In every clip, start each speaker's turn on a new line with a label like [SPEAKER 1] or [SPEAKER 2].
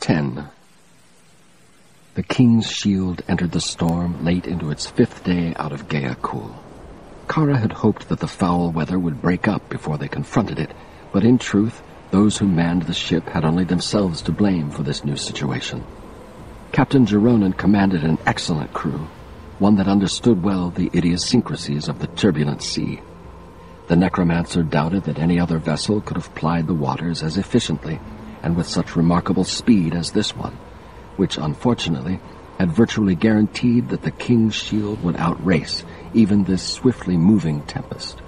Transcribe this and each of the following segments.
[SPEAKER 1] 10. The King's Shield entered the storm late into its 5th day out of Geakul. Kara had hoped that the foul weather would break up before they confronted it, but in truth, those who manned the ship had only themselves to blame for this new situation. Captain Geronin commanded an excellent crew, one that understood well the idiosyncrasies of the turbulent sea. The necromancer doubted that any other vessel could have plied the waters as efficiently and with such remarkable speed as this one, which unfortunately had virtually guaranteed that the King's Shield would outrace even this swiftly moving tempest.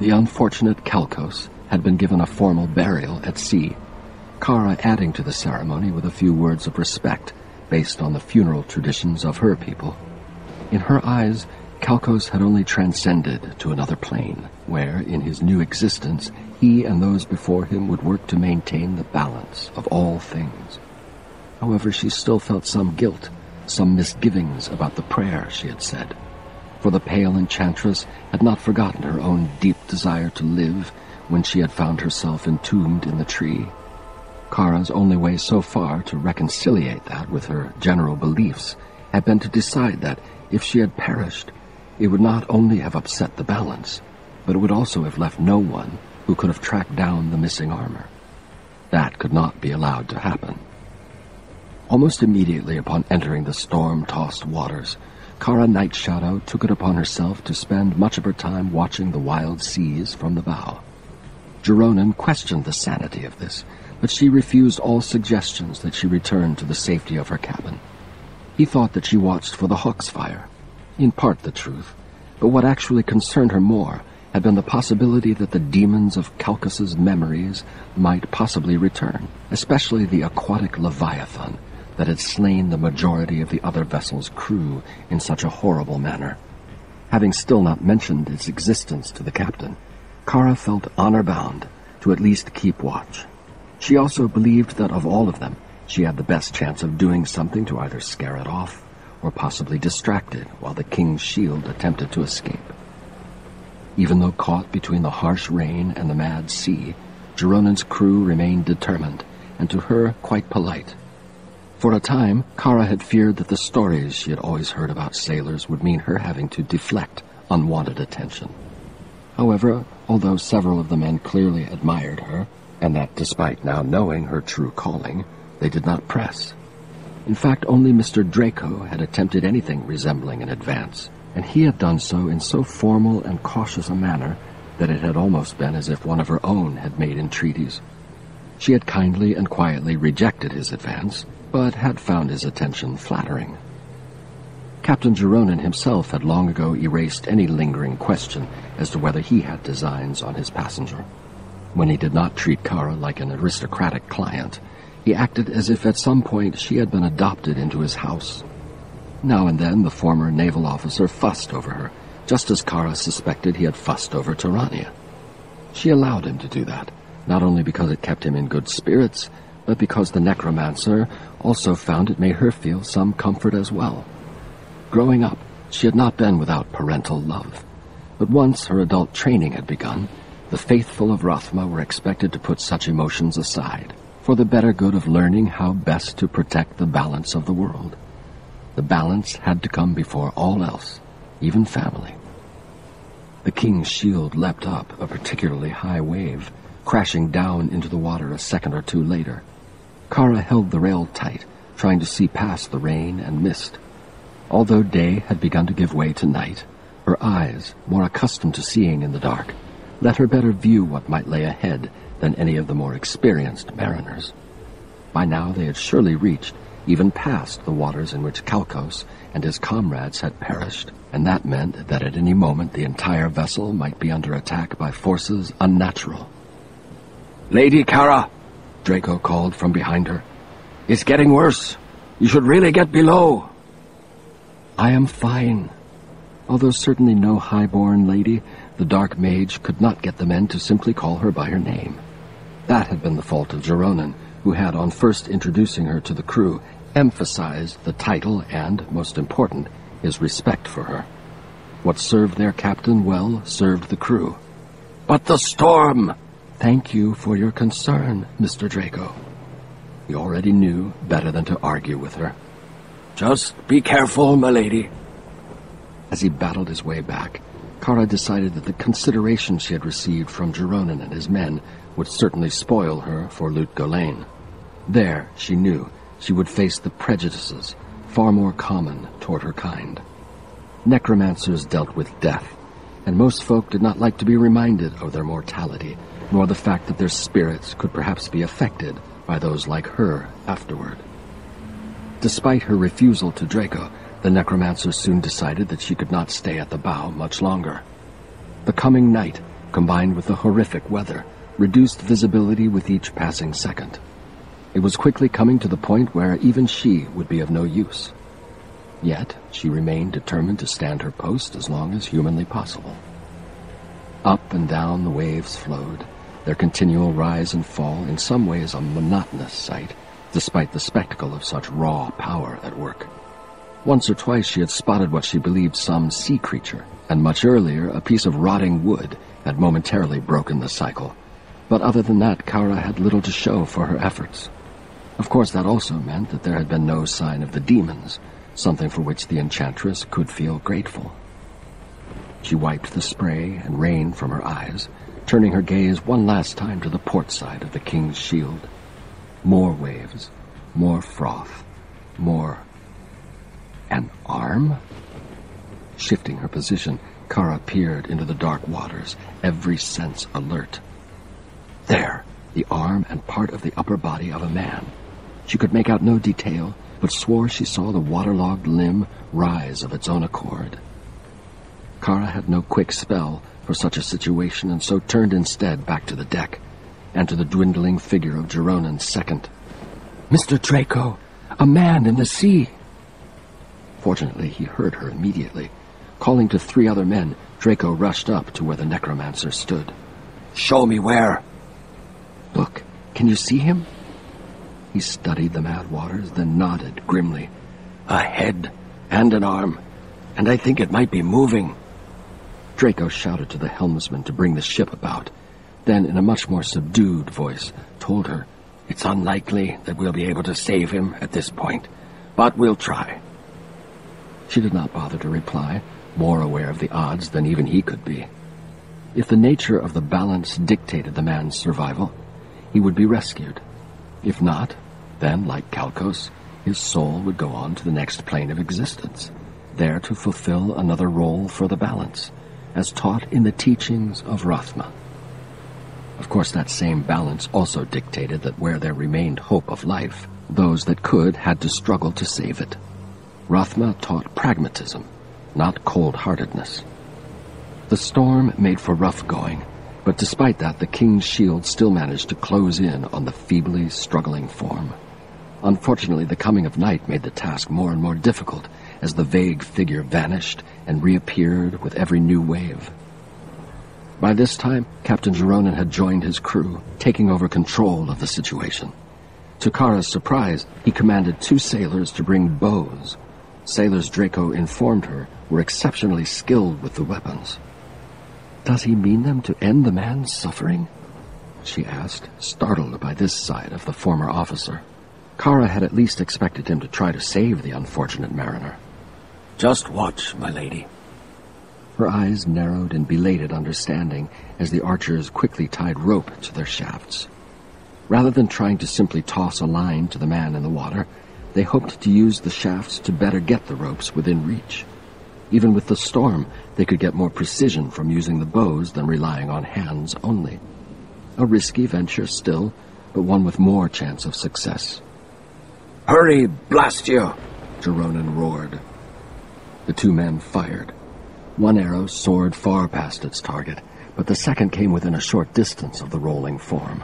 [SPEAKER 1] The unfortunate Kalkos had been given a formal burial at sea, Kara adding to the ceremony with a few words of respect based on the funeral traditions of her people. In her eyes, Kalkos had only transcended to another plane, where, in his new existence, he and those before him would work to maintain the balance of all things. However, she still felt some guilt, some misgivings about the prayer she had said, for the pale enchantress had not forgotten her own deep desire to live when she had found herself entombed in the tree. Kara's only way so far to reconciliate that with her general beliefs had been to decide that, if she had perished, it would not only have upset the balance, but it would also have left no one who could have tracked down the missing armor. That could not be allowed to happen. Almost immediately upon entering the storm-tossed waters, Kara Nightshadow took it upon herself to spend much of her time watching the wild seas from the bow. Geronin questioned the sanity of this, but she refused all suggestions that she return to the safety of her cabin. He thought that she watched for the Hawk's fire, in part the truth, but what actually concerned her more had been the possibility that the demons of Kalkas's memories might possibly return, especially the aquatic Leviathan that had slain the majority of the other vessel's crew in such a horrible manner. Having still not mentioned its existence to the captain, Kara felt honor-bound to at least keep watch. She also believed that of all of them, she had the best chance of doing something to either scare it off or possibly distract it while the King's Shield attempted to escape. Even though caught between the harsh rain and the mad sea, Geronin's crew remained determined, and to her quite polite. For a time, Kara had feared that the stories she had always heard about sailors would mean her having to deflect unwanted attention. However, although several of the men clearly admired her, and that despite now knowing her true calling, they did not press. In fact, only Mr. Draco had attempted anything resembling an advance, and he had done so in so formal and cautious a manner that it had almost been as if one of her own had made entreaties. She had kindly and quietly rejected his advance, but had found his attention flattering. Captain Geronin himself had long ago erased any lingering question as to whether he had designs on his passenger. When he did not treat Kara like an aristocratic client, he acted as if at some point she had been adopted into his house. Now and then the former naval officer fussed over her, just as Kara suspected he had fussed over Tyrannia. She allowed him to do that, not only because it kept him in good spirits, but because the necromancer also found it made her feel some comfort as well. Growing up, she had not been without parental love, but once her adult training had begun, the faithful of Rathma were expected to put such emotions aside, for the better good of learning how best to protect the balance of the world. The balance had to come before all else, even family. The King's Shield leapt up a particularly high wave, crashing down into the water a second or two later. Kara held the rail tight, trying to see past the rain and mist. Although day had begun to give way to night, her eyes, more accustomed to seeing in the dark, let her better view what might lay ahead than any of the more experienced mariners. By now they had surely reached, even past the waters in which Kalkos and his comrades had perished, and that meant that at any moment the entire vessel might be under attack by forces unnatural. "Lady Kara," Draco called from behind her. "It's getting worse. You should really get below." "I am fine." Although certainly no high-born lady, the Dark Mage could not get the men to simply call her by her name. That had been the fault of Geronin, who had, on first introducing her to the crew, emphasized the title and, most important, his respect for her. What served their captain well served the crew. "But the storm!" "Thank you for your concern, Mr. Draco." He already knew better than to argue with her.
[SPEAKER 2] Just be careful, my lady.
[SPEAKER 1] As he battled his way back, Kara decided that the consideration she had received from Geronin and his men would certainly spoil her for Lut Gholein. There, she knew, she would face the prejudices far more common toward her kind. Necromancers dealt with death, and most folk did not like to be reminded of their mortality, nor the fact that their spirits could perhaps be affected by those like her afterward. Despite her refusal to Draco, the necromancer soon decided that she could not stay at the bow much longer. The coming night, combined with the horrific weather, reduced visibility with each passing second. It was quickly coming to the point where even she would be of no use. Yet she remained determined to stand her post as long as humanly possible. Up and down the waves flowed, their continual rise and fall in some ways a monotonous sight, despite the spectacle of such raw power at work. Once or twice she had spotted what she believed some sea creature, and much earlier a piece of rotting wood had momentarily broken the cycle. But other than that, Kara had little to show for her efforts. Of course, that also meant that there had been no sign of the demons, something for which the enchantress could feel grateful. She wiped the spray and rain from her eyes, turning her gaze one last time to the port side of the King's Shield. More waves, more froth, more... An arm? Shifting her position, Kara peered into the dark waters, every sense alert. There, the arm and part of the upper body of a man. She could make out no detail, but swore she saw the waterlogged limb rise of its own accord. Kara had no quick spell for such a situation, and so turned instead back to the deck, and to the dwindling figure of Geronin's second. "Mr. Draco, a man in the sea!" Fortunately, he heard her immediately. Calling to 3 other men, Draco rushed up to where the necromancer stood.
[SPEAKER 2] "Show me where."
[SPEAKER 1] "Look, can you see him?" He studied the mad waters, then nodded grimly.
[SPEAKER 2] "A head and an arm, and I think it might be moving."
[SPEAKER 1] Draco shouted to the helmsman to bring the ship about, then in a much more subdued voice told her,
[SPEAKER 2] "It's unlikely that we'll be able to save him at this point, but we'll try."
[SPEAKER 1] She did not bother to reply, more aware of the odds than even he could be. If the nature of the balance dictated the man's survival, he would be rescued. If not, then, like Kalkos, his soul would go on to the next plane of existence, there to fulfill another role for the balance, as taught in the teachings of Rathma. Of course, that same balance also dictated that where there remained hope of life, those that could had to struggle to save it. Rathma taught pragmatism, not cold-heartedness. The storm made for rough going, but despite that, the King's Shield still managed to close in on the feebly struggling form. Unfortunately, the coming of night made the task more and more difficult as the vague figure vanished and reappeared with every new wave. By this time, Captain Geronin had joined his crew, taking over control of the situation. To Kara's surprise, he commanded 2 sailors to bring bows. Sailors, Draco informed her, were exceptionally skilled with the weapons. "Does he mean them to end the man's suffering?" she asked, startled by this side of the former officer. Kara had at least expected him to try to save the unfortunate mariner.
[SPEAKER 2] "Just watch, my lady."
[SPEAKER 1] Her eyes narrowed in belated understanding as the archers quickly tied rope to their shafts. Rather than trying to simply toss a line to the man in the water, they hoped to use the shafts to better get the ropes within reach. Even with the storm, they could get more precision from using the bows than relying on hands only. A risky venture still, but one with more chance of success.
[SPEAKER 2] "Hurry, blast you!"
[SPEAKER 1] Geronin roared. The 2 men fired. One arrow soared far past its target, but the second came within a short distance of the rolling form.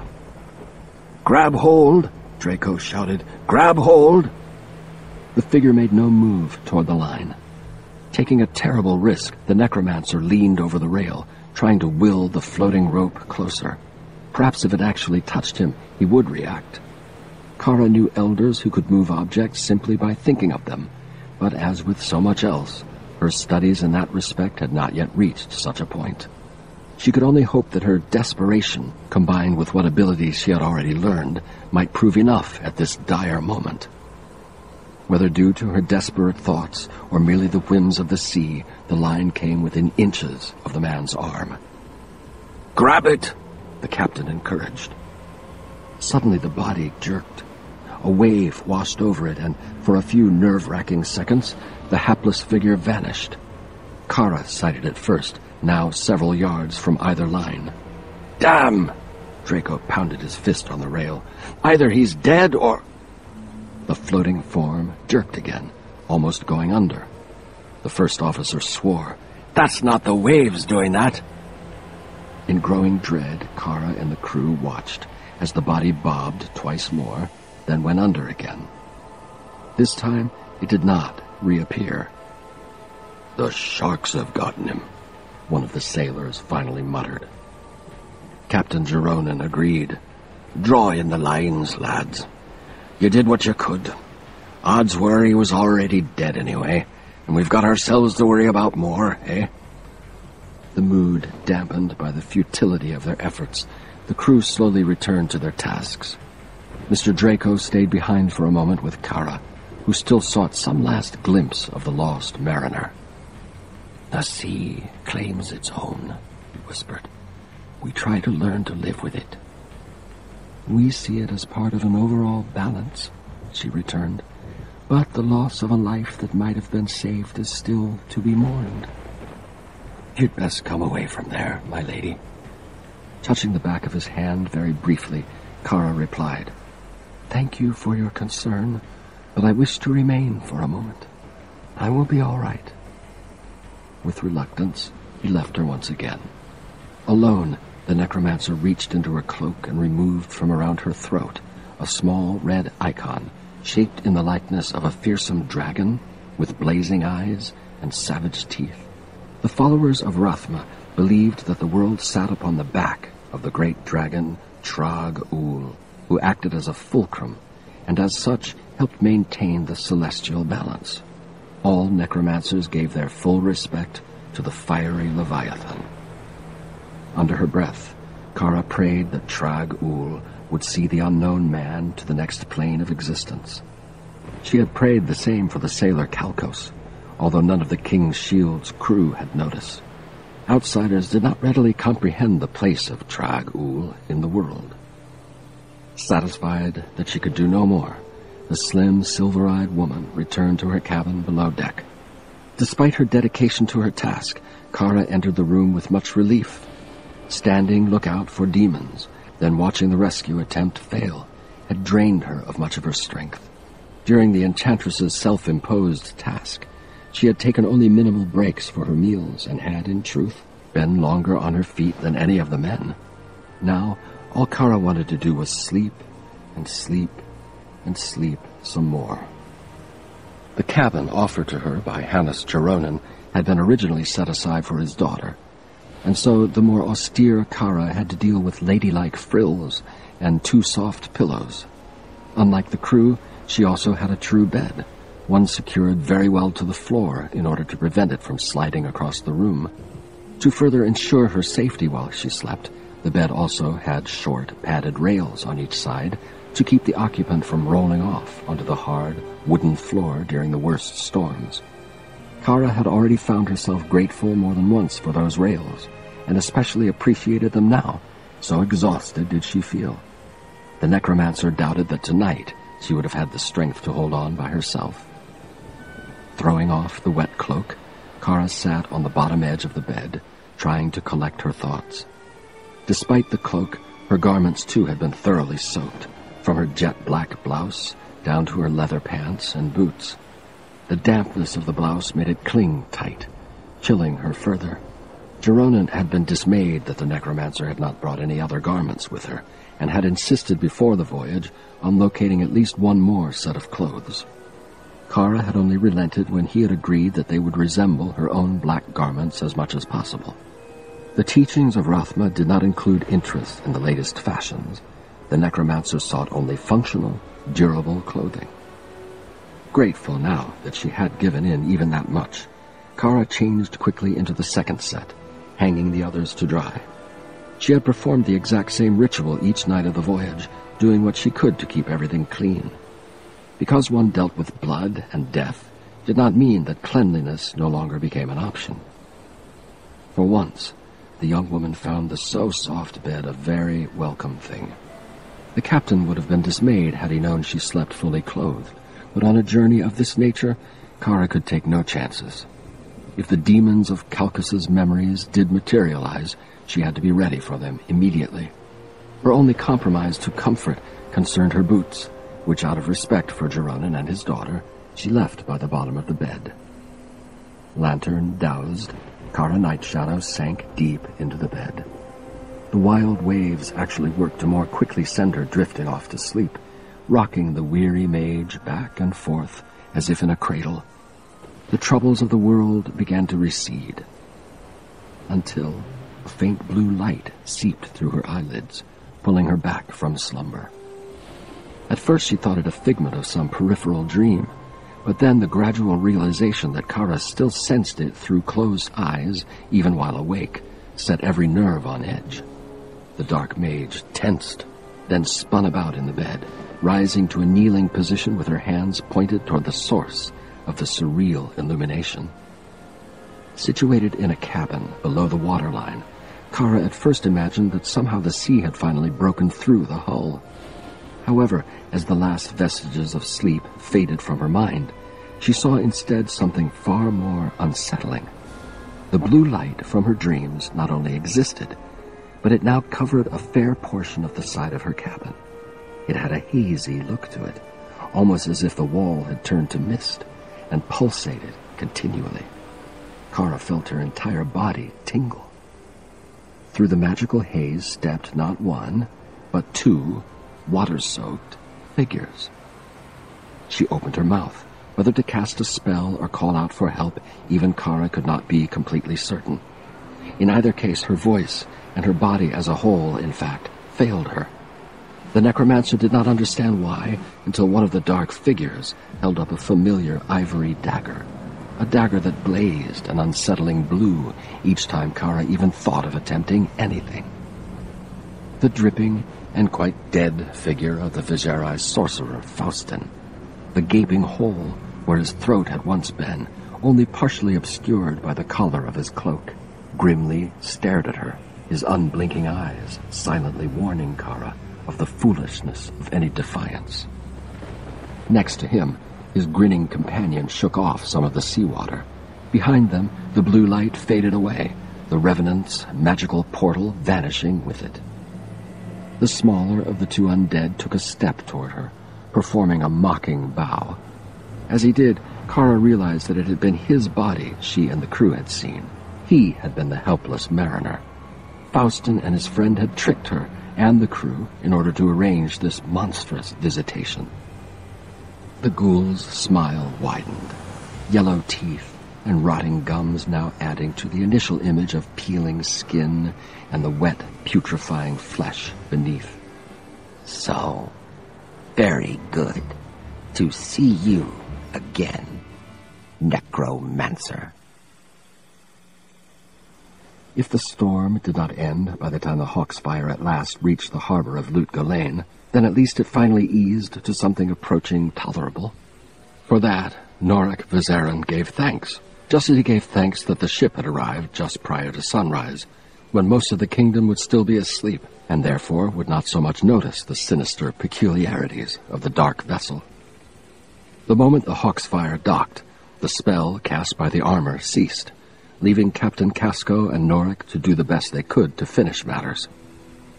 [SPEAKER 2] "Grab hold!" Draco shouted. "Grab hold!"
[SPEAKER 1] The figure made no move toward the line. Taking a terrible risk, the necromancer leaned over the rail, trying to will the floating rope closer. Perhaps if it actually touched him, he would react. Kara knew elders who could move objects simply by thinking of them, but as with so much else, her studies in that respect had not yet reached such a point. She could only hope that her desperation, combined with what abilities she had already learned, might prove enough at this dire moment. Whether due to her desperate thoughts or merely the whims of the sea, the line came within inches of the man's arm.
[SPEAKER 2] "Grab it!"
[SPEAKER 1] the captain encouraged. Suddenly the body jerked. A wave washed over it, and for a few nerve-wracking seconds, the hapless figure vanished. Kara sighted it first, now several yards from either line.
[SPEAKER 2] "Damn!"
[SPEAKER 1] Draco pounded his fist on the rail.
[SPEAKER 2] "Either he's dead or—"
[SPEAKER 1] The floating form jerked again, almost going under. The first officer swore.
[SPEAKER 2] "That's not the waves doing that."
[SPEAKER 1] In growing dread, Kara and the crew watched as the body bobbed twice more, then went under again. This time, it did not reappear.
[SPEAKER 2] "The sharks have gotten him,"
[SPEAKER 1] one of the sailors finally muttered. Captain Geronin agreed.
[SPEAKER 2] "Draw in the lines, lads. You did what you could. Odds were he was already dead anyway, and we've got ourselves to worry about more, eh?"
[SPEAKER 1] The mood dampened by the futility of their efforts, the crew slowly returned to their tasks. Mr. Draco stayed behind for a moment with Kara, who still sought some last glimpse of the lost mariner.
[SPEAKER 2] "The sea claims its own," he whispered.
[SPEAKER 1] "We try to learn to live with it." "We see it as part of an overall balance," she returned. "But the loss of a life that might have been saved is still to be mourned."
[SPEAKER 2] "You'd best come away from there, my lady."
[SPEAKER 1] Touching the back of his hand very briefly, Kara replied, "Thank you for your concern, but I wish to remain for a moment. I will be all right." With reluctance, he left her once again. Alone, the necromancer reached into her cloak and removed from around her throat a small red icon shaped in the likeness of a fearsome dragon with blazing eyes and savage teeth. The followers of Rathma believed that the world sat upon the back of the great dragon Trag-Ul, who acted as a fulcrum, and as such helped maintain the celestial balance. All necromancers gave their full respect to the fiery Leviathan. Under her breath, Kara prayed that Trag-Ul would see the unknown man to the next plane of existence. She had prayed the same for the sailor Kalkos, although none of the King's Shield's crew had noticed. Outsiders did not readily comprehend the place of Trag-Ul in the world. Satisfied that she could do no more, the slim, silver-eyed woman returned to her cabin below deck. Despite her dedication to her task, Kara entered the room with much relief. Standing lookout for demons, then watching the rescue attempt fail, had drained her of much of her strength. During the Enchantress's self-imposed task, she had taken only minimal breaks for her meals and had, in truth, been longer on her feet than any of the men. Now, all Kara wanted to do was sleep and sleep and sleep some more. The cabin offered to her by Hannes Geronin had been originally set aside for his daughter, and so the more austere Kara had to deal with ladylike frills and two soft pillows. Unlike the crew, she also had a true bed, one secured very well to the floor in order to prevent it from sliding across the room. To further ensure her safety while she slept, the bed also had short, padded rails on each side to keep the occupant from rolling off onto the hard, wooden floor during the worst storms. Kara had already found herself grateful more than once for those rails, and especially appreciated them now, so exhausted did she feel. The necromancer doubted that tonight she would have had the strength to hold on by herself. Throwing off the wet cloak, Kara sat on the bottom edge of the bed, trying to collect her thoughts. Despite the cloak, her garments too had been thoroughly soaked, from her jet-black blouse down to her leather pants and boots. The dampness of the blouse made it cling tight, chilling her further. Geronin had been dismayed that the necromancer had not brought any other garments with her, and had insisted before the voyage on locating at least one more set of clothes. Kara had only relented when he had agreed that they would resemble her own black garments as much as possible. The teachings of Rathma did not include interest in the latest fashions. The necromancer sought only functional, durable clothing. Grateful now that she had given in even that much, Kara changed quickly into the second set, hanging the others to dry. She had performed the exact same ritual each night of the voyage, doing what she could to keep everything clean. Because one dealt with blood and death did not mean that cleanliness no longer became an option. For once, the young woman found the so-soft bed a very welcome thing. The captain would have been dismayed had he known she slept fully clothed, but on a journey of this nature, Kara could take no chances. If the demons of Calchas's memories did materialize, she had to be ready for them immediately. Her only compromise to comfort concerned her boots, which out of respect for Geronin and his daughter, she left by the bottom of the bed. Lantern doused, Kara Nightshadow sank deep into the bed. The wild waves actually worked to more quickly send her drifting off to sleep, rocking the weary mage back and forth as if in a cradle. The troubles of the world began to recede, until a faint blue light seeped through her eyelids, pulling her back from slumber. At first she thought it a figment of some peripheral dream, but then the gradual realization that Kara still sensed it through closed eyes, even while awake, set every nerve on edge. The dark mage tensed, then spun about in the bed, rising to a kneeling position with her hands pointed toward the source of the surreal illumination. Situated in a cabin below the waterline, Kara at first imagined that somehow the sea had finally broken through the hull. However, as the last vestiges of sleep faded from her mind, she saw instead something far more unsettling. The blue light from her dreams not only existed, but it now covered a fair portion of the side of her cabin. It had a hazy look to it, almost as if the wall had turned to mist and pulsated continually. Kara felt her entire body tingle. Through the magical haze stepped not one, but two water-soaked figures. She opened her mouth. Whether to cast a spell or call out for help, even Kara could not be completely certain. In either case, her voice and her body as a whole, in fact, failed her. The necromancer did not understand why until one of the dark figures held up a familiar ivory dagger, a dagger that blazed an unsettling blue each time Kara even thought of attempting anything. The dripping and quite dead figure of the Viserai sorcerer Faustin, the gaping hole where his throat had once been, only partially obscured by the collar of his cloak, grimly stared at her, his unblinking eyes silently warning Kara of the foolishness of any defiance. Next to him, his grinning companion shook off some of the seawater. Behind them, the blue light faded away, the Revenant's magical portal vanishing with it. The smaller of the two undead took a step toward her, performing a mocking bow. As he did, Kara realized that it had been his body she and the crew had seen. He had been the helpless mariner. Faustin and his friend had tricked her and the crew in order to arrange this monstrous visitation. The ghoul's smile widened, yellow teeth and rotting gums now adding to the initial image of peeling skin and the wet, putrefying flesh beneath.
[SPEAKER 3] So, very good to see you again, necromancer.
[SPEAKER 1] If the storm did not end by the time the Hawksfire at last reached the harbor of Lut Gholein, then at least it finally eased to something approaching tolerable. For that, Norik Vizeran gave thanks, just as he gave thanks that the ship had arrived just prior to sunrise, when most of the kingdom would still be asleep, and therefore would not so much notice the sinister peculiarities of the dark vessel. The moment the Hawksfire docked, the spell cast by the armor ceased, leaving Captain Casco and Norik to do the best they could to finish matters.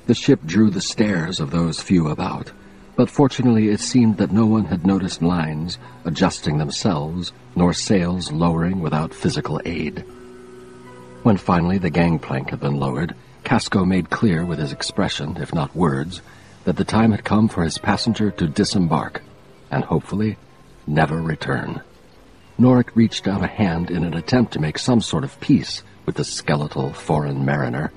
[SPEAKER 1] The ship drew the stares of those few about, but fortunately it seemed that no one had noticed lines adjusting themselves, nor sails lowering without physical aid. When finally the gangplank had been lowered, Casco made clear with his expression, if not words, that the time had come for his passenger to disembark, and hopefully never return. Norik reached out a hand in an attempt to make some sort of peace with the skeletal foreign mariner,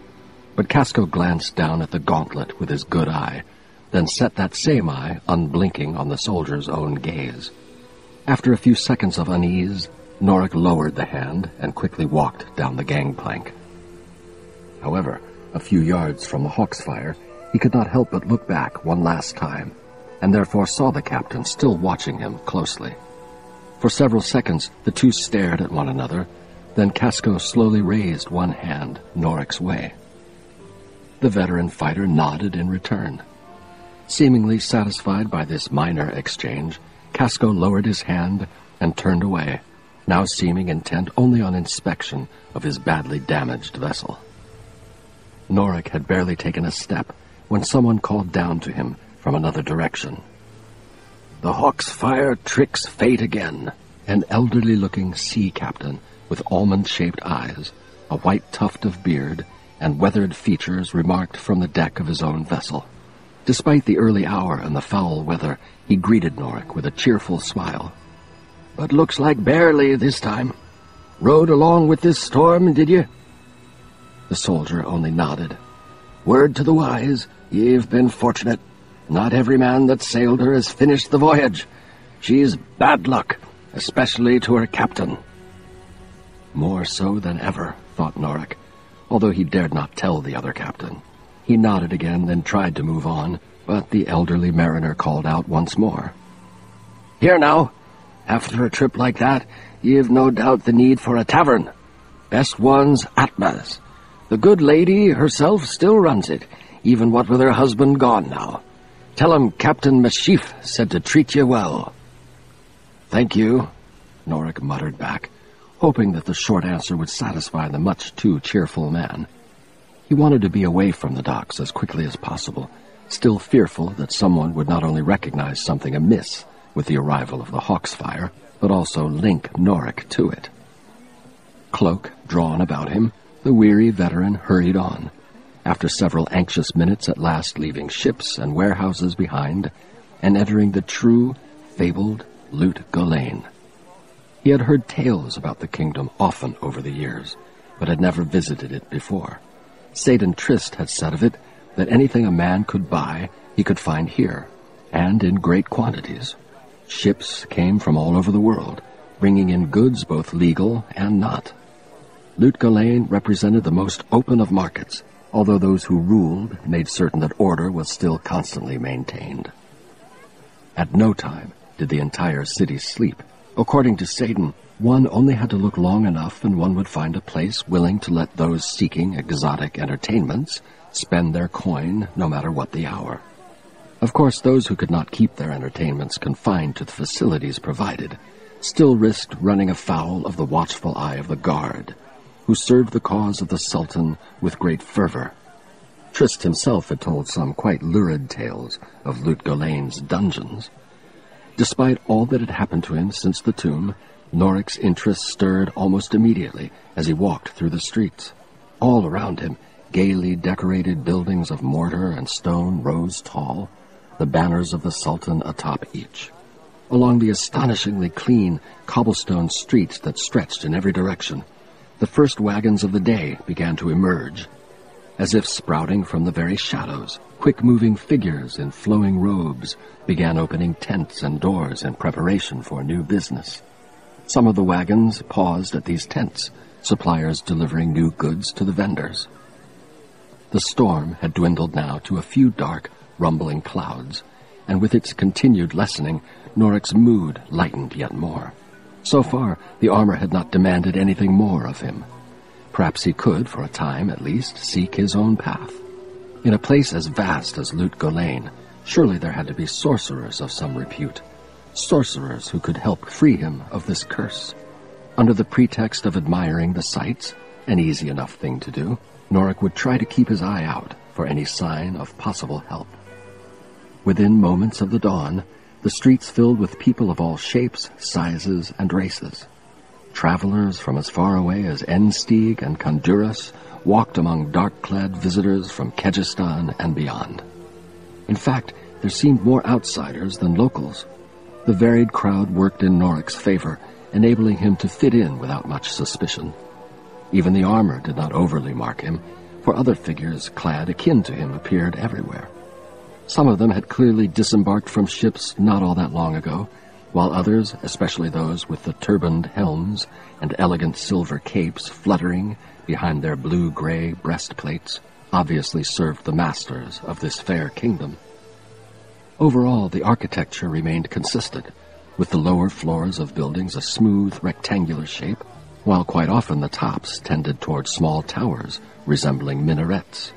[SPEAKER 1] but Casco glanced down at the gauntlet with his good eye, then set that same eye unblinking on the soldier's own gaze. After a few seconds of unease, Norik lowered the hand and quickly walked down the gangplank. However, a few yards from the Hawksfire, He could not help but look back one last time, and therefore saw the captain still watching him closely. For several seconds the two stared at one another, then Casco slowly raised one hand Norik's way. The veteran fighter nodded in return. Seemingly satisfied by this minor exchange, Casco lowered his hand and turned away, now seeming intent only on inspection of his badly damaged vessel. Norik had barely taken a step when someone called down to him from another direction.
[SPEAKER 2] "The Hawk's fire tricks fate again."
[SPEAKER 1] An elderly-looking sea captain with almond-shaped eyes, a white tuft of beard, and weathered features remarked from the deck of his own vessel. Despite the early hour and the foul weather, he greeted Norik with a cheerful smile.
[SPEAKER 2] "But looks like barely this time. Rode along with this storm, did you?"
[SPEAKER 1] The soldier only nodded.
[SPEAKER 2] "Word to the wise, ye've been fortunate. Not every man that sailed her has finished the voyage. She's bad luck, especially to her captain."
[SPEAKER 1] More so than ever, thought Norik, although he dared not tell the other captain. He nodded again, then tried to move on, but the elderly mariner called out once more.
[SPEAKER 2] "Here now, after a trip like that, ye've no doubt the need for a tavern. Best one's Atma's. The good lady herself still runs it, even what with her husband gone now. Tell him Captain Mischief said to treat you well."
[SPEAKER 1] "Thank you," Norik muttered back, hoping that the short answer would satisfy the much too cheerful man. He wanted to be away from the docks as quickly as possible, still fearful that someone would not only recognize something amiss with the arrival of the Hawk's fire, but also link Norik to it. Cloak drawn about him, the weary veteran hurried on, after several anxious minutes at last leaving ships and warehouses behind, and entering the true, fabled Lut Gholein. He had heard tales about the kingdom often over the years, but had never visited it before. Seyden Trist had said of it that anything a man could buy, he could find here, and in great quantities. Ships came from all over the world, bringing in goods both legal and not. Lut Gholein represented the most open of markets, although those who ruled made certain that order was still constantly maintained. At no time did the entire city sleep. According to Seyden, one only had to look long enough and one would find a place willing to let those seeking exotic entertainments spend their coin no matter what the hour. Of course, those who could not keep their entertainments confined to the facilities provided still risked running afoul of the watchful eye of the guard, who served the cause of the Sultan with great fervor. Trist himself had told some quite lurid tales of Lut Gholein's dungeons. Despite all that had happened to him since the tomb, Norik's interest stirred almost immediately as he walked through the streets. All around him, gaily decorated buildings of mortar and stone rose tall, the banners of the Sultan atop each. Along the astonishingly clean cobblestone streets that stretched in every direction, the first wagons of the day began to emerge. As if sprouting from the very shadows, quick-moving figures in flowing robes began opening tents and doors in preparation for new business. Some of the wagons paused at these tents, suppliers delivering new goods to the vendors. The storm had dwindled now to a few dark, rumbling clouds, and with its continued lessening, Norik's mood lightened yet more. So far, the armor had not demanded anything more of him. Perhaps he could, for a time at least, seek his own path. In a place as vast as Lut Gholein, surely there had to be sorcerers of some repute, sorcerers who could help free him of this curse. Under the pretext of admiring the sights, an easy enough thing to do, Norik would try to keep his eye out for any sign of possible help. Within moments of the dawn, the streets filled with people of all shapes, sizes, and races. Travelers from as far away as Ensteig and Honduras walked among dark-clad visitors from Kyrgyzstan and beyond. In fact, there seemed more outsiders than locals. The varied crowd worked in Norik's favor, enabling him to fit in without much suspicion. Even the armor did not overly mark him, for other figures clad akin to him appeared everywhere. Some of them had clearly disembarked from ships not all that long ago, while others, especially those with the turbaned helms and elegant silver capes fluttering behind their blue-gray breastplates, obviously served the masters of this fair kingdom. Overall, the architecture remained consistent, with the lower floors of buildings a smooth, rectangular shape, while quite often the tops tended toward small towers resembling minarets.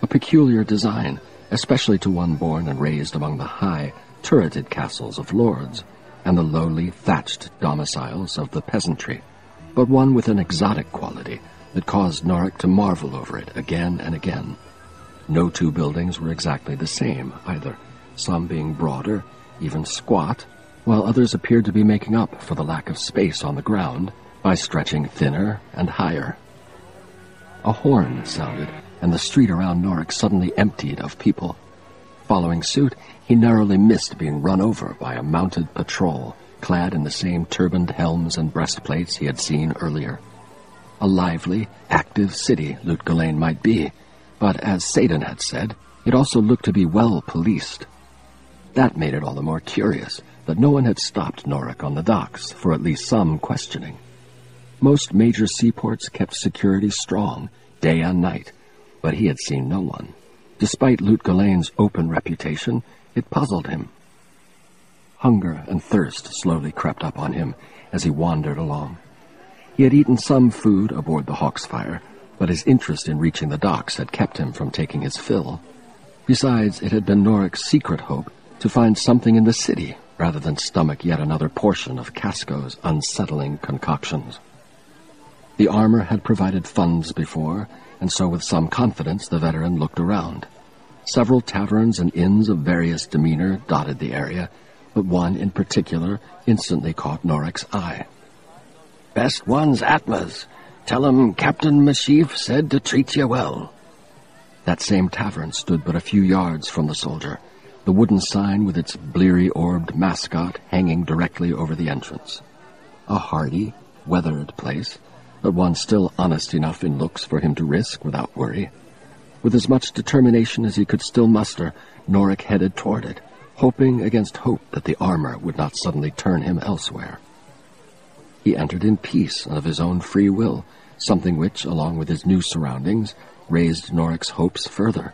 [SPEAKER 1] A peculiar design, especially to one born and raised among the high, turreted castles of lords, and the lowly, thatched domiciles of the peasantry, but one with an exotic quality that caused Norik to marvel over it again and again. No two buildings were exactly the same, either, some being broader, even squat, while others appeared to be making up for the lack of space on the ground by stretching thinner and higher. A horn sounded, and the street around Norik suddenly emptied of people. Following suit, he narrowly missed being run over by a mounted patrol, clad in the same turbaned helms and breastplates he had seen earlier. A lively, active city Lut Gholein might be, but as Satan had said, it also looked to be well policed. That made it all the more curious that no one had stopped Norik on the docks for at least some questioning. Most major seaports kept security strong, day and night, but he had seen no one. Despite Lut Gholein's open reputation, it puzzled him. Hunger and thirst slowly crept up on him as he wandered along. He had eaten some food aboard the Hawksfire, but his interest in reaching the docks had kept him from taking his fill. Besides, it had been Norik's secret hope to find something in the city, rather than stomach yet another portion of Casco's unsettling concoctions. The armor had provided funds before, and so with some confidence the veteran looked around. Several taverns and inns of various demeanor dotted the area, but one in particular instantly caught Norik's eye.
[SPEAKER 2] "Best one's Atma's. Tell him Captain Mashif said to treat you well."
[SPEAKER 1] That same tavern stood but a few yards from the soldier, the wooden sign with its bleary-orbed mascot hanging directly over the entrance. A hardy, weathered place, but one still honest enough in looks for him to risk without worry. With as much determination as he could still muster, Norik headed toward it, hoping against hope that the armor would not suddenly turn him elsewhere. He entered in peace and of his own free will, something which, along with his new surroundings, raised Norik's hopes further.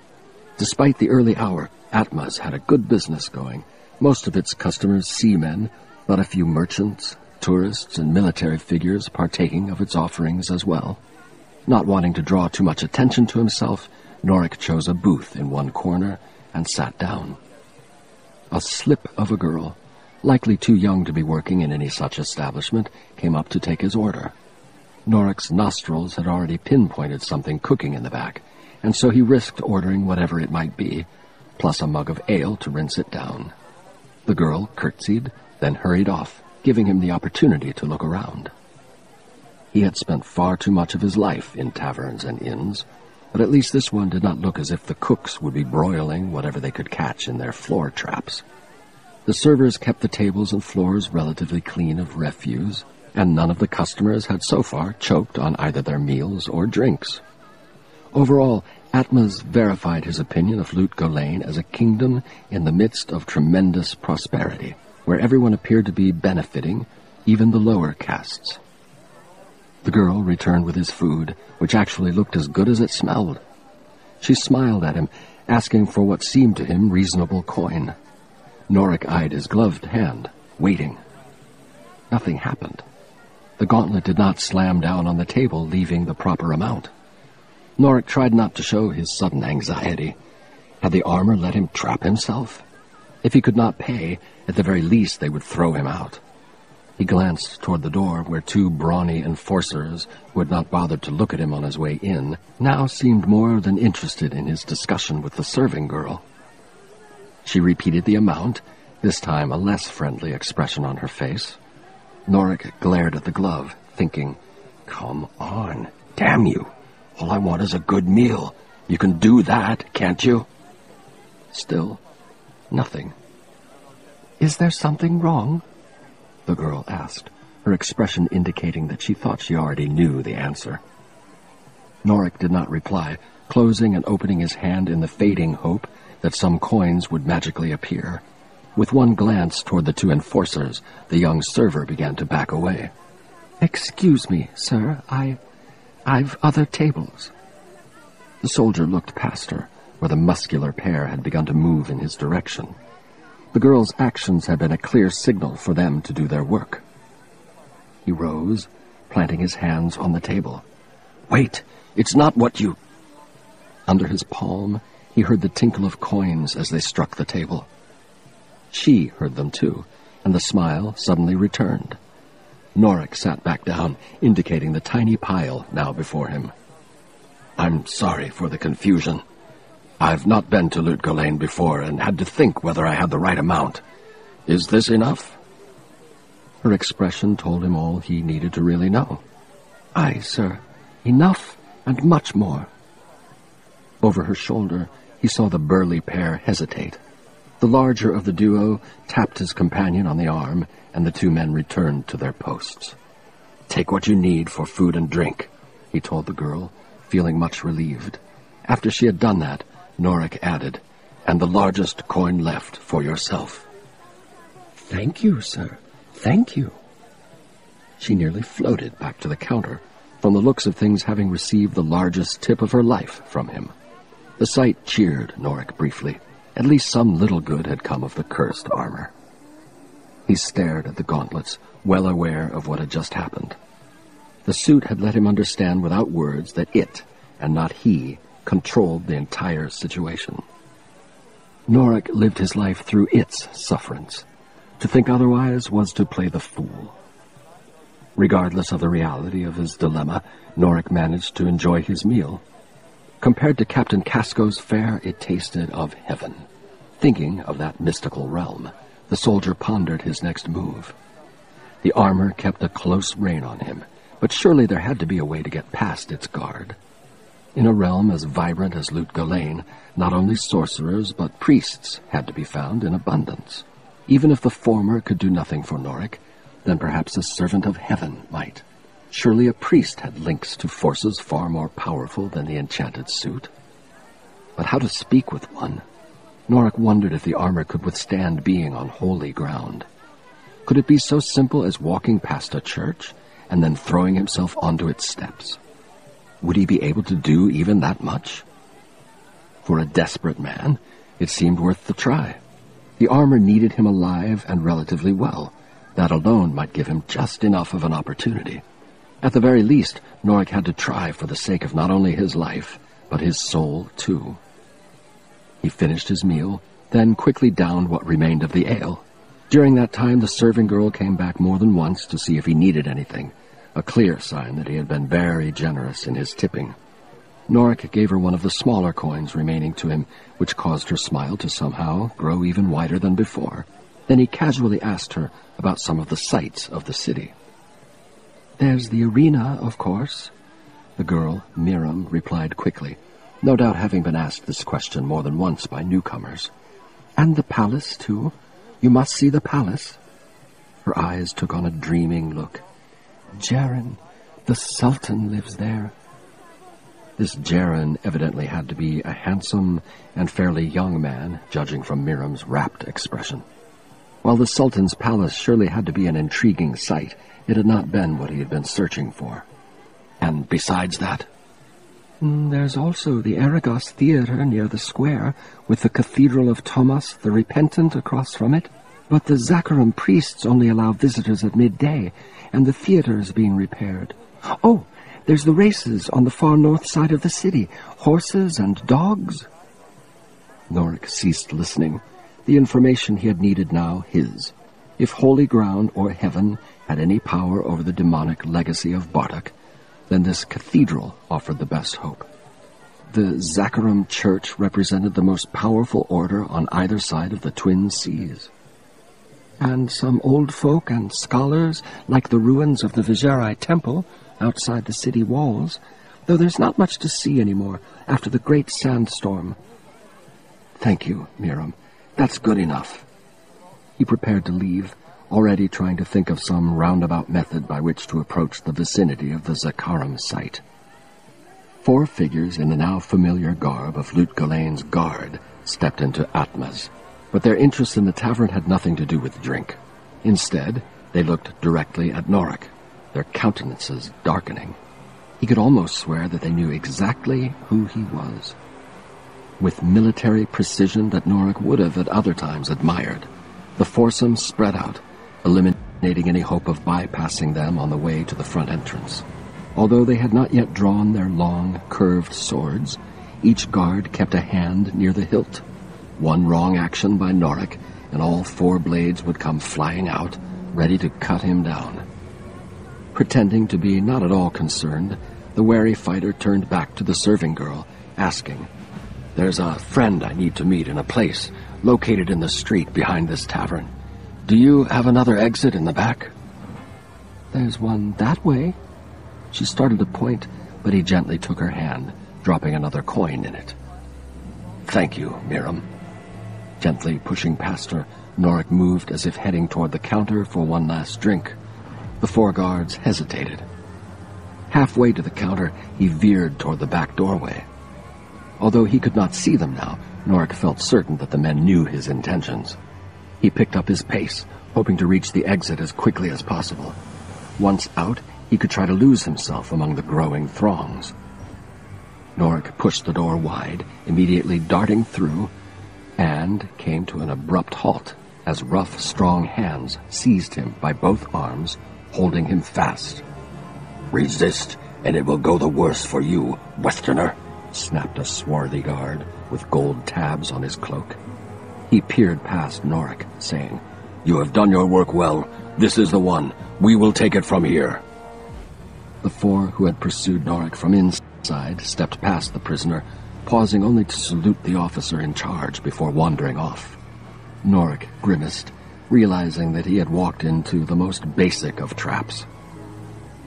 [SPEAKER 1] Despite the early hour, Atma's had a good business going, most of its customers seamen, but a few merchants, tourists, and military figures partaking of its offerings as well. Not wanting to draw too much attention to himself, Norik chose a booth in one corner and sat down. A slip of a girl, likely too young to be working in any such establishment, came up to take his order. Norik's nostrils had already pinpointed something cooking in the back, and so he risked ordering whatever it might be, plus a mug of ale to rinse it down. The girl curtsied, then hurried off, giving him the opportunity to look around. He had spent far too much of his life in taverns and inns, but at least this one did not look as if the cooks would be broiling whatever they could catch in their floor traps. The servers kept the tables and floors relatively clean of refuse, and none of the customers had so far choked on either their meals or drinks. Overall, Atma's verified his opinion of Lut Gholein as a kingdom in the midst of tremendous prosperity, where everyone appeared to be benefiting, even the lower castes. The girl returned with his food, which actually looked as good as it smelled. She smiled at him, asking for what seemed to him reasonable coin. Norik eyed his gloved hand, waiting. Nothing happened. The gauntlet did not slam down on the table, leaving the proper amount. Norik tried not to show his sudden anxiety. Had the armor let him trap himself? If he could not pay, at the very least they would throw him out. He glanced toward the door where two brawny enforcers, who had not bothered to look at him on his way in, now seemed more than interested in his discussion with the serving girl. She repeated the amount, this time a less friendly expression on her face. Norik glared at the glove, thinking, "Come on, damn you. All I want is a good meal. You can do that, can't you?" Still, nothing. "Is there something wrong?" the girl asked, her expression indicating that she thought she already knew the answer. Norik did not reply, closing and opening his hand in the fading hope that some coins would magically appear. With one glance toward the two enforcers, the young server began to back away. "Excuse me, sir, I've other tables." The soldier looked past her, where the muscular pair had begun to move in his direction. The girl's actions had been a clear signal for them to do their work. He rose, planting his hands on the table.
[SPEAKER 2] "Wait! It's not what you—"
[SPEAKER 1] Under his palm, he heard the tinkle of coins as they struck the table. She heard them too, and the smile suddenly returned. Norik sat back down, indicating the tiny pile now before him.
[SPEAKER 2] "I'm sorry for the confusion. I've not been to Lutgolain before and had to think whether I had the right amount. Is this enough?"
[SPEAKER 1] Her expression told him all he needed to really know.
[SPEAKER 2] "Aye, sir. Enough and much more."
[SPEAKER 1] Over her shoulder, he saw the burly pair hesitate. The larger of the duo tapped his companion on the arm, and the two men returned to their posts.
[SPEAKER 2] "Take what you need for food and drink,"
[SPEAKER 1] he told the girl, feeling much relieved. After she had done that, Norik added,
[SPEAKER 2] "And the largest coin left for yourself."
[SPEAKER 1] "Thank you, sir. Thank you." She nearly floated back to the counter, from the looks of things having received the largest tip of her life from him. The sight cheered Norik briefly. At least some little good had come of the cursed armor. He stared at the gauntlets, well aware of what had just happened. The suit had let him understand without words that it, and not he, controlled the entire situation. Norik lived his life through its sufferance. To think otherwise was to play the fool. Regardless of the reality of his dilemma, Norik managed to enjoy his meal. Compared to Captain Casco's fare, it tasted of heaven. Thinking of that mystical realm, the soldier pondered his next move. The armor kept a close rein on him, but surely there had to be a way to get past its guard. In a realm as vibrant as Lutgolain, not only sorcerers but priests had to be found in abundance. Even if the former could do nothing for Norik, then perhaps a servant of heaven might. Surely a priest had links to forces far more powerful than the enchanted suit. But how to speak with one? Norik wondered if the armor could withstand being on holy ground. Could it be so simple as walking past a church and then throwing himself onto its steps? Would he be able to do even that much? For a desperate man, it seemed worth the try. The armor needed him alive and relatively well. That alone might give him just enough of an opportunity. At the very least, Norik had to try for the sake of not only his life, but his soul too. He finished his meal, then quickly downed what remained of the ale. During that time, the serving girl came back more than once to see if he needed anything, a clear sign that he had been very generous in his tipping. Norik gave her one of the smaller coins remaining to him, which caused her smile to somehow grow even wider than before. Then he casually asked her about some of the sights of the city. "There's the arena, of course," the girl, Miriam, replied quickly, no doubt having been asked this question more than once by newcomers. "And the palace, too. You must see the palace." Her eyes took on a dreaming look. "Jaren, the Sultan lives there." This Jaren evidently had to be a handsome and fairly young man, judging from Miriam's rapt expression. While the Sultan's palace surely had to be an intriguing sight, it had not been what he had been searching for. "And besides that?" "There's also the Aragos Theatre near the square, with the Cathedral of Thomas the Repentant across from it. But the Zakharum priests only allow visitors at midday, and the theatre is being repaired. Oh, there's the races on the far north side of the city, horses and dogs." Norik ceased listening. The information he had needed now his. If holy ground or heaven had any power over the demonic legacy of Bartok, then this cathedral offered the best hope. The Zakharum Church represented the most powerful order on either side of the Twin Seas. And some old folk and scholars, like the ruins of the Vijarai Temple outside the city walls, though there's not much to see anymore after the great sandstorm. "Thank you, Miriam. That's good enough." He prepared to leave, already trying to think of some roundabout method by which to approach the vicinity of the Zakharum site. 4 figures in the now familiar garb of Lutgolain's guard stepped into Atma's, but their interest in the tavern had nothing to do with drink. Instead, they looked directly at Norik, their countenances darkening. He could almost swear that they knew exactly who he was. With military precision that Norik would have at other times admired, the foursome spread out, eliminating any hope of bypassing them on the way to the front entrance. Although they had not yet drawn their long, curved swords, each guard kept a hand near the hilt. One wrong action by Norik, and all four blades would come flying out, ready to cut him down. Pretending to be not at all concerned, the wary fighter turned back to the serving girl, asking, "There's a friend I need to meet in a place located in the street behind this tavern. Do you have another exit in the back?"
[SPEAKER 2] "There's one that way."
[SPEAKER 1] She started to point, but he gently took her hand, dropping another coin in it. "Thank you, Miriam." Gently pushing past her, Norik moved as if heading toward the counter for one last drink. The four guards hesitated. Halfway to the counter, he veered toward the back doorway. Although he could not see them now, Norik felt certain that the men knew his intentions. He picked up his pace, hoping to reach the exit as quickly as possible. Once out, he could try to lose himself among the growing throngs. Norik pushed the door wide, immediately darting through, and came to an abrupt halt as rough, strong hands seized him by both arms, holding him fast.
[SPEAKER 2] "Resist, and it will go the worse for you, Westerner,"
[SPEAKER 1] snapped a swarthy guard with gold tabs on his cloak. He peered past Norik, saying,
[SPEAKER 2] "You have done your work well. This is the one. We will take it from here."
[SPEAKER 1] The four who had pursued Norik from inside stepped past the prisoner, pausing only to salute the officer in charge before wandering off. Norik grimaced, realizing that he had walked into the most basic of traps.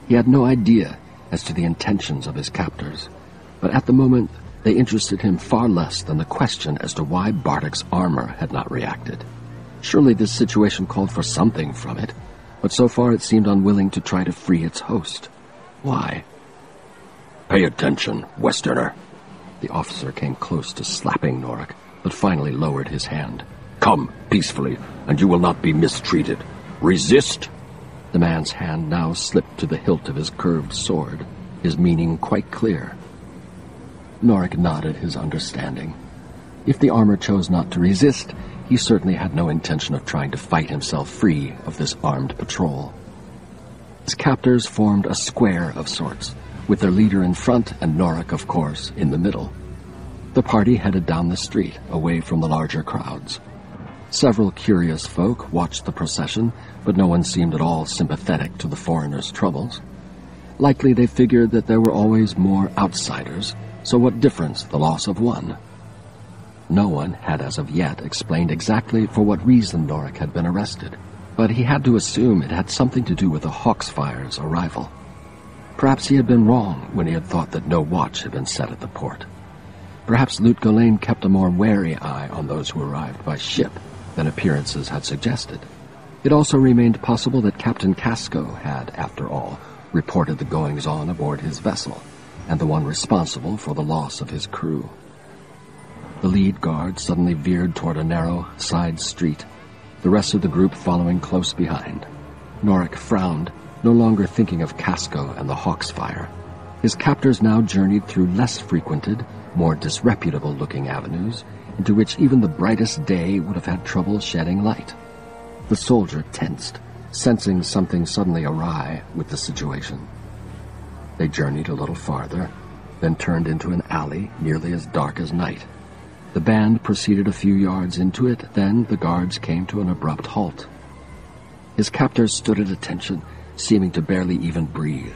[SPEAKER 1] He had no idea as to the intentions of his captors, but at the moment they interested him far less than the question as to why Bartek's armor had not reacted. Surely this situation called for something from it, but so far it seemed unwilling to try to free its host. Why?
[SPEAKER 2] "Pay attention, Westerner."
[SPEAKER 1] The officer came close to slapping Norik, but finally lowered his hand.
[SPEAKER 2] "Come peacefully, and you will not be mistreated. Resist."
[SPEAKER 1] The man's hand now slipped to the hilt of his curved sword, his meaning quite clear. Norik nodded his understanding. If the armor chose not to resist, he certainly had no intention of trying to fight himself free of this armed patrol. His captors formed a square of sorts, with their leader in front and Norik, of course, in the middle. The party headed down the street, away from the larger crowds. Several curious folk watched the procession, but no one seemed at all sympathetic to the foreigners' troubles. Likely they figured that there were always more outsiders, so what difference the loss of one? No one had as of yet explained exactly for what reason Norik had been arrested, but he had to assume it had something to do with the Hawksfire's arrival. Perhaps he had been wrong when he had thought that no watch had been set at the port. Perhaps Lut Ghislaine kept a more wary eye on those who arrived by ship than appearances had suggested. It also remained possible that Captain Casco had, after all, reported the goings-on aboard his vessel, and the one responsible for the loss of his crew. The lead guard suddenly veered toward a narrow side street, the rest of the group following close behind. Norik frowned, no longer thinking of Casco and the Hawksfire. His captors now journeyed through less frequented, more disreputable-looking avenues, into which even the brightest day would have had trouble shedding light. The soldier tensed, sensing something suddenly awry with the situation. They journeyed a little farther, then turned into an alley nearly as dark as night. The band proceeded a few yards into it, then the guards came to an abrupt halt. His captors stood at attention, seeming to barely even breathe.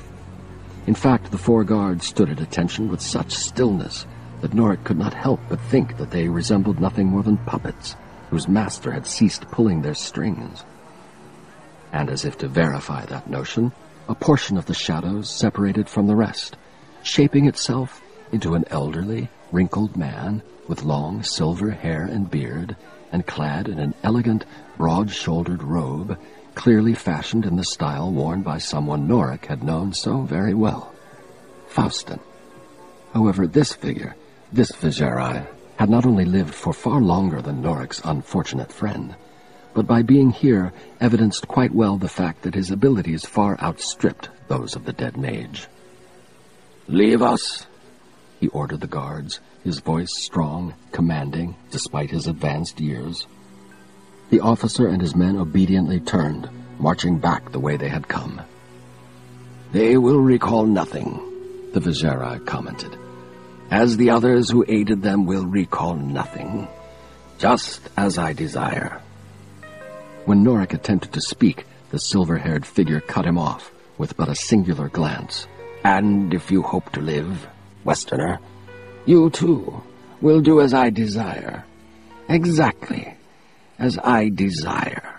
[SPEAKER 1] In fact, the four guards stood at attention with such stillness that Norik could not help but think that they resembled nothing more than puppets whose master had ceased pulling their strings. And as if to verify that notion, a portion of the shadows separated from the rest, shaping itself into an elderly, wrinkled man with long silver hair and beard, and clad in an elegant, broad-shouldered robe, clearly fashioned in the style worn by someone Norik had known so very well. Faustin. However, this figure, this Viserai, had not only lived for far longer than Norik's unfortunate friend, but by being here evidenced quite well the fact that his abilities far outstripped those of the dead mage.
[SPEAKER 2] Leave us,
[SPEAKER 1] he ordered the guards, his voice strong, commanding, despite his advanced years. The officer and his men obediently turned, marching back the way they had come.
[SPEAKER 2] They will recall nothing,
[SPEAKER 1] the Vizieri commented.
[SPEAKER 2] as the others who aided them will recall nothing, just as I desire.
[SPEAKER 1] When Norik attempted to speak, the silver-haired figure cut him off with but a singular glance.
[SPEAKER 2] And if you hope to live, Westerner, you too will do as I desire, exactly as I desire.